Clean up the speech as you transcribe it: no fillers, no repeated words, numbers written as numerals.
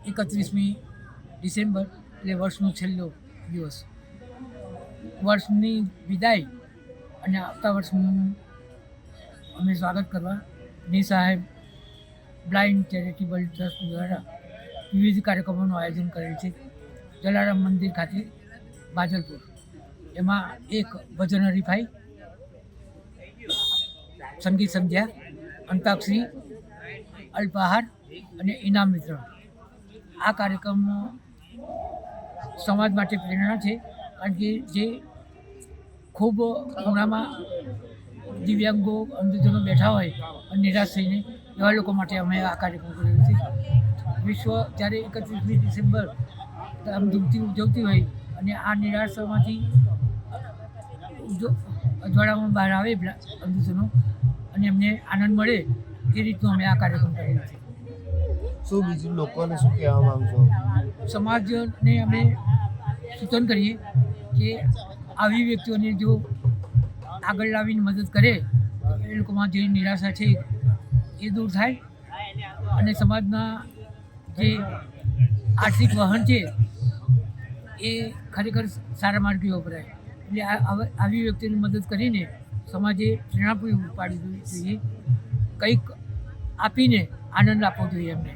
31મી December એટલે વર્ષનો છેલ્લો દિવસ. વર્ષની વિદાય અને આવતા વર્ષનું અમે સ્વાગત કરવા નિસહાય બ્લાઇન્ડ ચેરિટેબલ ટ્રસ્ટ દ્વારા વિવિધ કાર્યક્રમોનું આયોજન કરેલ છે. જલારામ મંદિર ખાતે બાજલપુર, એમાં એક ભજન હરીફાઈ, સંગીત સંધ્યા, અંતાક્ષરી, અલ્પાહાર અને ઇનામ વિતરણ. આ કાર્યક્રમ સમાજ માટે પ્રેરણા છે, કારણ કે જે ખૂબ ખૂણામાં દિવ્યાંગો અંધજનો બેઠા હોય અને નિરાશ થઈને, એવા લોકો માટે અમે આ કાર્યક્રમ કરેલો છે. વિશ્વ જ્યારે 31મી ડિસેમ્બર ધામધૂમથી ઉજવતી હોય અને આ નિરાશામાંથી અજવાળામાં બહાર આવે અંધજનો અને એમને આનંદ મળે, એ રીતનું અમે આ કાર્યક્રમ કરેલો છે. શું બીજું લોકોને શું કહેવા માંગશો? સમાજને અમે સૂચન કરીએ કે આવી વ્યક્તિઓને જો આગળ લાવીને મદદ કરે તો એ લોકોમાં જે નિરાશા છે એ દૂર થાય અને સમાજના જે આર્થિક વહન છે એ ખરેખર સારા માર્ગે વપરાય. એટલે આવી વ્યક્તિની મદદ કરીને સમાજે પ્રેરણા પૂરી પાડવી જોઈએ, કંઈક આપીને આનંદ આપવો જોઈએ એમને.